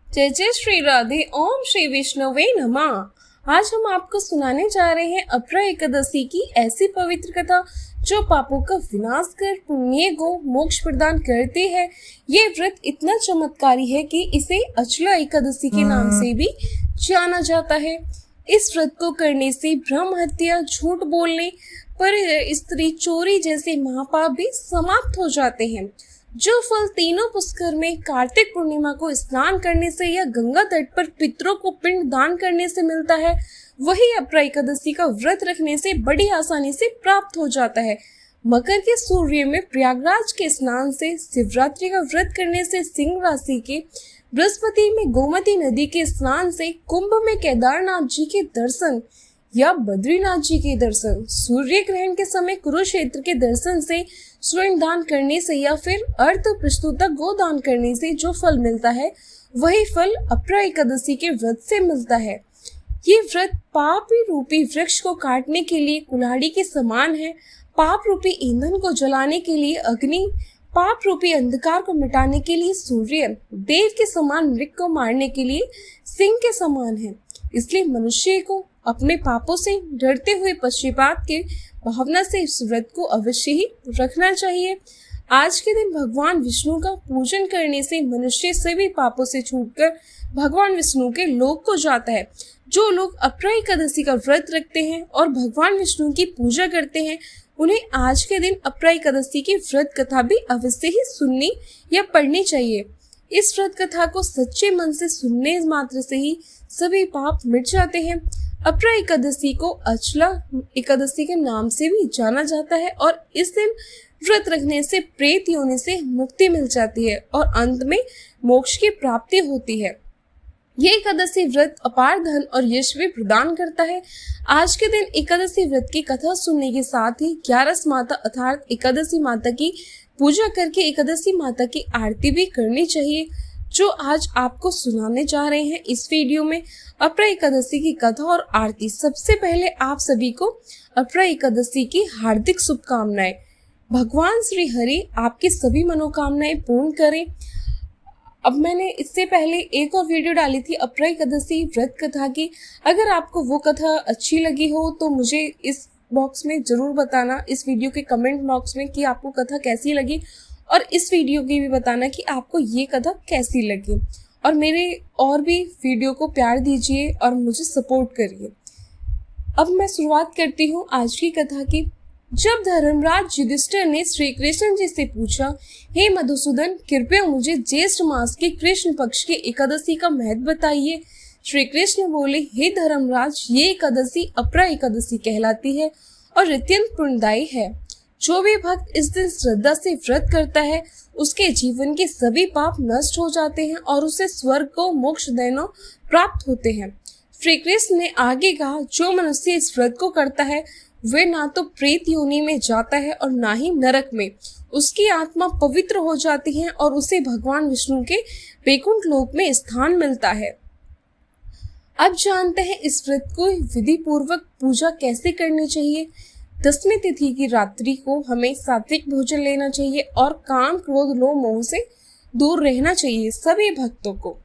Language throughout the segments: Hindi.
जय जय श्री राधे। ओम श्री विष्णुवे नमः। आज हम आपको सुनाने जा रहे हैं अपरा एकादशी की ऐसी पवित्र कथा जो पापों का विनाश कर पुण्य को मोक्ष प्रदान करती है। ये व्रत इतना चमत्कारी है कि इसे अचला एकादशी के नाम से भी जाना जाता है। इस व्रत को करने से ब्रह्म हत्या, झूठ बोलने पर स्त्री चोरी जैसे महापाप भी समाप्त हो जाते हैं। जो फल तीनों पुष्कर में कार्तिक पूर्णिमा को स्नान करने से या गंगा तट पर पितरों को पिंड दान करने से मिलता है, वही अपरा एकादशी का व्रत रखने से बड़ी आसानी से प्राप्त हो जाता है। मकर के सूर्य में प्रयागराज के स्नान से, शिवरात्रि का व्रत करने से, सिंह राशि के बृहस्पति में गोमती नदी के स्नान से, कुंभ में केदारनाथ जी के दर्शन या बद्रीनाथ जी के दर्शन, सूर्य ग्रहण के समय कुरुक्षेत्र के दर्शन से, स्वर्ण दान करने से या फिर अर्थ प्रस्तुता गोदान करने से जो फल मिलता है, वही फल अपरा एकादशी के व्रत से मिलता है। ये व्रत पाप रूपी वृक्ष को काटने के लिए कुल्हाड़ी के समान है। पाप रूपी ईंधन को जलाने के लिए अग्नि, पाप रूपी अंधकार को मिटाने के लिए सूर्य, देव के समान मृग को मारने के लिए सिंह के समान है। इसलिए मनुष्य को अपने पापों से डरते हुए पश्चाताप के भावना से इस व्रत को अवश्य ही रखना चाहिए। आज के दिन भगवान विष्णु का पूजन करने से मनुष्य सभी पापों से छूटकर भगवान विष्णु के लोक को जाता है। जो लोग अपरा एकादशी का व्रत रखते हैं और भगवान विष्णु की पूजा करते हैं, उन्हें आज के दिन अपरा एकादशी की व्रत कथा भी अवश्य ही सुननी या पढ़नी चाहिए। इस व्रत कथा को सच्चे मन से सुनने मात्र से ही सभी पाप मिट जाते हैं। अपरा एकादशी को अचला एकादशी के नाम से भी जाना जाता है और इस दिन व्रत रखने से प्रेत योनि से मुक्ति मिल जाती है और अंत में मोक्ष की प्राप्ति होती है। ये एकादशी व्रत अपार धन और यश भी प्रदान करता है। आज के दिन एकादशी व्रत की कथा सुनने के साथ ही 11 माता अर्थात एकादशी माता की पूजा करके एकादशी माता की आरती भी करनी चाहिए, जो आज आपको सुनाने जा रहे हैं इस वीडियो में। अपरा एकादशी की कथा और आरती। सबसे पहले आप सभी को अपरा एकादशी की हार्दिक शुभकामनाएं। भगवान श्री हरि आपकी सभी मनोकामनाएं पूर्ण करें। अब मैंने इससे पहले एक और वीडियो डाली थी अपरा एकादशी व्रत कथा की। अगर आपको वो कथा अच्छी लगी हो तो मुझे इस बॉक्स में जरूर बताना, इस वीडियो के कमेंट बॉक्स में, कि आपको कथा कैसी लगी, और इस वीडियो की भी बताना कि आपको ये कथा कैसी लगी। और मेरे और भी वीडियो को प्यार दीजिए और मुझे सपोर्ट करिए। अब मैं शुरुआत करती हूँ आज की कथा की। जब धर्मराज युधिष्ठिर ने श्री कृष्ण जी से पूछा, हे मधुसूदन, कृपया मुझे ज्येष्ठ मास के कृष्ण पक्ष की एकादशी का महत्व बताइए। श्री कृष्ण बोले, हे धर्मराज, ये एकादशी अपरा एकादशी कहलाती है और अत्यंत पुण्यदायी है। जो भी भक्त इस दिन श्रद्धा से व्रत करता है, उसके जीवन के सभी पाप नष्ट हो जाते हैं और उसे स्वर्ग को मोक्ष देना प्राप्त होते हैं। श्री कृष्ण ने आगे कहा, जो मनुष्य इस व्रत को करता है, वे ना तो प्रेत योनि में जाता है और ना ही नरक में। उसकी आत्मा पवित्र हो जाती है और उसे भगवान विष्णु के वैकुंठ लोक में स्थान मिलता है। अब जानते हैं इस व्रत को विधि पूर्वक पूजा कैसे करनी चाहिए। दसवीं तिथि की रात्रि को हमें सात्विक भोजन लेना चाहिए और काम, क्रोध, लोभ, मोह से दूर रहना चाहिए सभी भक्तों को।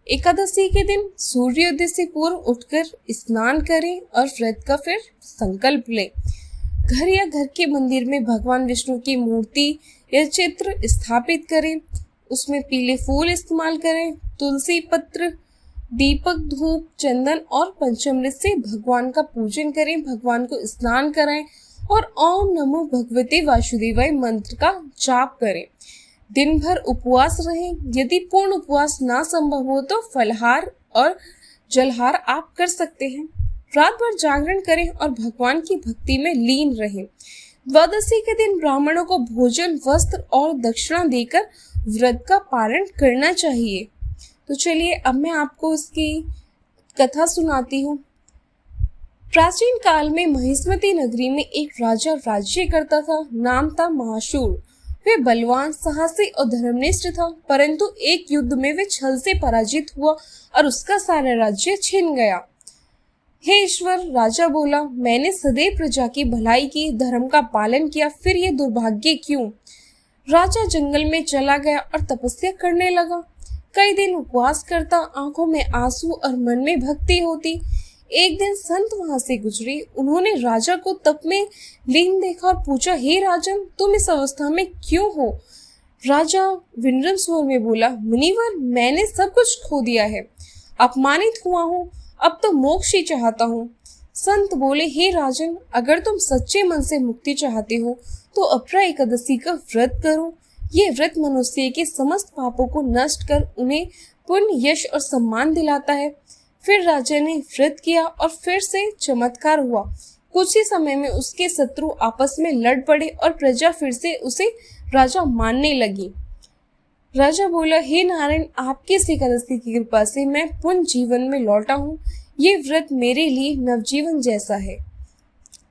एकादशी के दिन सूर्योदय से पूर्व उठकर स्नान करें और व्रत का फिर संकल्प लें। घर या घर के मंदिर में भगवान विष्णु की मूर्ति या चित्र स्थापित करें। उसमें पीले फूल इस्तेमाल करें। तुलसी पत्र, दीपक, धूप, चंदन और पंचामृत से भगवान का पूजन करें। भगवान को स्नान कराएं और ओम नमो भगवते वासुदेवाय मंत्र का जाप करें। दिन भर उपवास रहें। यदि पूर्ण उपवास ना संभव हो तो फलहार और जलहार आप कर सकते हैं। रात भर जागरण करें और भगवान की भक्ति में लीन रहें। द्वादशी के दिन ब्राह्मणों को भोजन, वस्त्र और दक्षिणा देकर व्रत का पारण करना चाहिए। तो चलिए अब मैं आपको इसकी कथा सुनाती हूँ। प्राचीन काल में महिष्मती नगरी में एक राजा राज्य करता था। नाम था महाशूर। वे बलवान, साहसी और धर्मनिष्ठ था, परंतु एक युद्ध में वे छल से पराजित हुआ और उसका सारा राज्य छिन गया। हे ईश्वर, राजा बोला, मैंने सदैव प्रजा की भलाई की, धर्म का पालन किया, फिर ये दुर्भाग्य क्यों? राजा जंगल में चला गया और तपस्या करने लगा। कई दिन उपवास करता, आंखों में आंसू और मन में भक्ति होती। एक दिन संत वहां से गुजरे। उन्होंने राजा को तप में लीन देखा और पूछा, हे राजन, तुम इस अवस्था में क्यों हो? राजा विनम्र स्वर में बोला, मुनिवर, मैंने सब कुछ खो दिया है, अपमानित हुआ हूँ, अब तो मोक्ष ही चाहता हूँ। संत बोले, हे राजन, अगर तुम सच्चे मन से मुक्ति चाहते हो तो अपरा एकादशी का व्रत करो। ये व्रत मनुष्य के समस्त पापों को नष्ट कर उन्हें पुण्य, यश और सम्मान दिलाता है। फिर राजा ने व्रत किया और फिर से चमत्कार हुआ। कुछ ही समय में उसके शत्रु आपस में लड़ पड़े और प्रजा फिर से उसे राजा मानने लगी। राजा बोला, हे नारायण, आपकी इस एकादशी की कृपा से मैं पुण्य जीवन में लौटा हूँ। ये व्रत मेरे लिए नवजीवन जैसा है।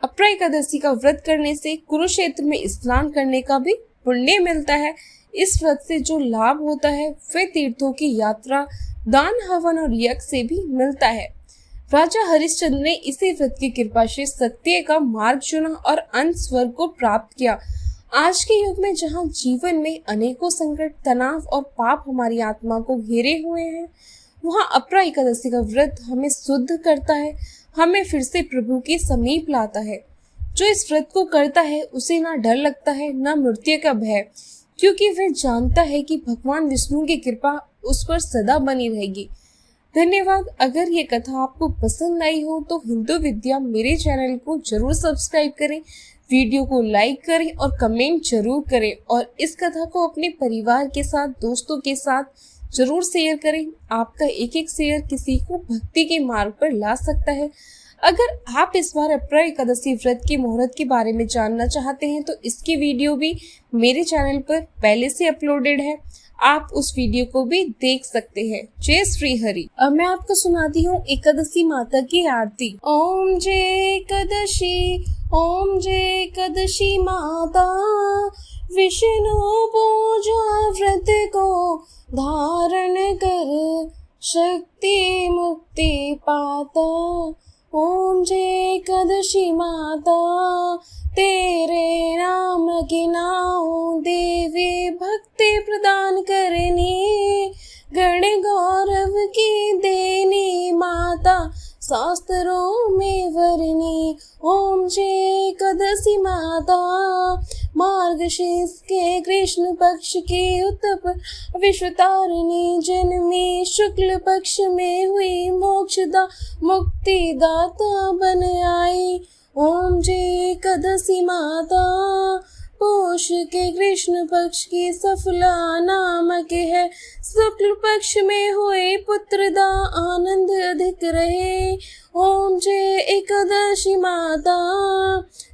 अपरा एकादशी का व्रत करने से कुरुक्षेत्र में स्नान करने का भी पुण्य मिलता है। इस व्रत से जो लाभ होता है वे तीर्थों की यात्रा, दान, हवन और यज्ञ से भी मिलता है। राजा हरिश्चंद्र ने इसी व्रत की कृपा से सत्य का मार्ग चुना और अंत स्वर्ग को प्राप्त किया। आज के युग में जहाँ जीवन में अनेकों संकट, तनाव और पाप हमारी आत्मा को घेरे हुए हैं, वहाँ अपरा एकादशी का व्रत हमें शुद्ध करता है, हमें फिर से प्रभु के समीप लाता है। जो इस व्रत को करता है उसे ना डर लगता है, ना मृत्यु का भय, क्योंकि वह जानता है कि भगवान विष्णु की कृपा उस पर सदा बनी रहेगी। धन्यवाद। अगर ये कथा आपको पसंद आई हो तो हिंदू विद्या मेरे चैनल को जरूर सब्सक्राइब करें, वीडियो को लाइक करें और कमेंट जरूर करें, और इस कथा को अपने परिवार के साथ, दोस्तों के साथ जरूर शेयर करें। आपका एक एक शेयर किसी को भक्ति के मार्ग पर ला सकता है। अगर आप इस बार अपरा एकादशी व्रत के मुहूर्त के बारे में जानना चाहते हैं तो इसकी वीडियो भी मेरे चैनल पर पहले से अपलोडेड है, आप उस वीडियो को भी देख सकते हैं। जय श्री हरि। अब मैं आपको सुनाती हूँ एकादशी माता की आरती। ओम जय एकादशी, ओम जय एकादशी माता, विष्णु पूजा व्रत को धारण कर, शक्ति मुक्ति पाता। ओम जय एकादशी माता, तेरे नाम की नाऊ देवी, भक्ति प्रदान करनी, गण गौरव की देनी माता, शास्त्रों में वरनी। ओम जय एकादशी माता, मार्गशीर्ष के कृष्ण पक्ष की उत्तप विश्वतारिणी, जन्मी शुक्ल पक्ष में हुई, मोक्षदा मुक्ति दाता बन आई। ओम जय एकादशी माता, पोष के कृष्ण पक्ष की सफला नामक है, शुक्ल पक्ष में हुए पुत्रदा आनंद अधिक रहे। ओम जय एकादशी माता,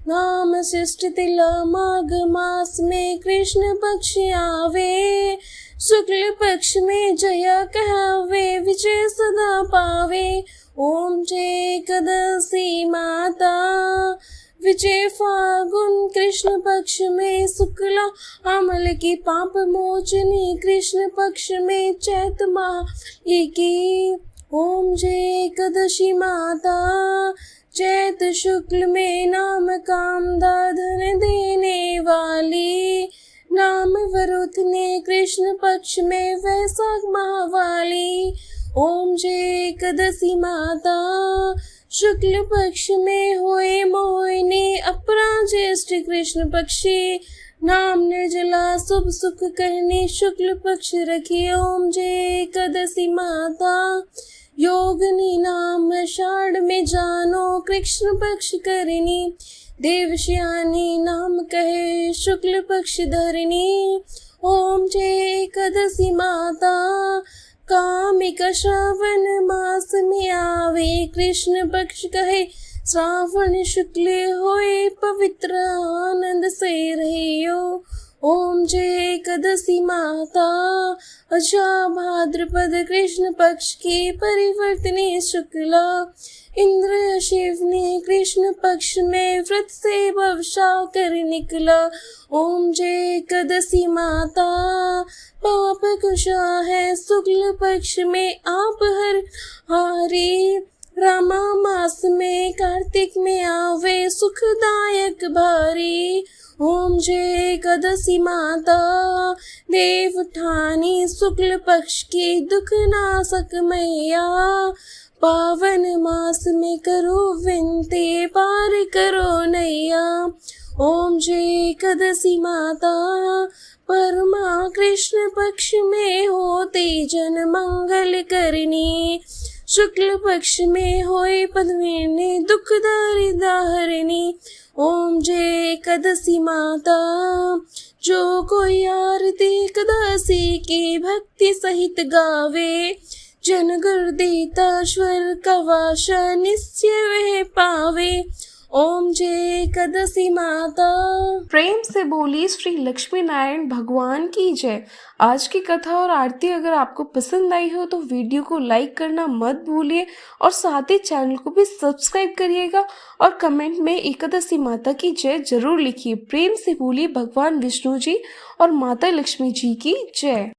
नाम शिष्ट तिला माघ मास में कृष्ण पक्ष आवे, शुक्ल पक्ष में जया कहवे, विजय सदा पावे। ओम जय एकादशी माता, विजय फागुन कृष्ण पक्ष में शुक्ला अमल की पाप मोचनी, कृष्ण पक्ष में चैत माह की। ओम जय एकादशी माता, चैत शुक्ल में नाम कामदा धन देने वाली, नाम वरुथने कृष्ण पक्ष में वैशाख माह वाली। ओम जय एकादशी माता, शुक्ल पक्ष में होए मोहिनी, अपरा ज्येष्ठ कृष्ण पक्षी, नाम निर्जला शुभ सुख करनी, शुक्ल पक्ष रखी। ओम जय एकादशी माता, योगिनी नाम आषाढ़ में जानो, कृष्ण पक्ष करनी, देवश्यानी नाम कहे, शुक्ल पक्ष धरनी। ओम जय एकादशी माता, कामिका श्रावण मास में आवे, कृष्ण पक्ष कहे, श्रावण शुक्ल होए पवित्र, आनंद से रहियो। ओम जय एकादशी माता, अजा भाद्रपद कृष्ण पक्ष की परिवर्तने शुक्ला, इंद्र शिव ने कृष्ण पक्ष में व्रत से भवशा कर निकला। ओम जय एकादशी माता, पाप कुशा है शुक्ल पक्ष में आप हर हारी, रामा मास में कार्तिक में आवे सुखदायक भारी। ओम जय एकादशी माता देव ठानी शुक्ल पक्ष की दुख नाशक मैया। पावन मास में करो विनती पार करो नैया। ओम जय एकादशी माता परमा कृष्ण पक्ष में होती जन मंगल करनी। शुक्ल पक्ष में होए पद्मिनी दुखदारी दाहरिणी। ओम जय एकादशी माता जो कोई आरती एकादशी की भक्ति सहित गावे। जन गुरुदेवता स्वर का वासा निश्चय वह पावे। ओम जय एकादशी माता। प्रेम से बोली श्री लक्ष्मी नारायण भगवान की जय। आज की कथा और आरती अगर आपको पसंद आई हो तो वीडियो को लाइक करना मत भूलिए और साथ ही चैनल को भी सब्सक्राइब करिएगा और कमेंट में एकादशी माता की जय जरूर लिखिए। प्रेम से बोलिए भगवान विष्णु जी और माता लक्ष्मी जी की जय।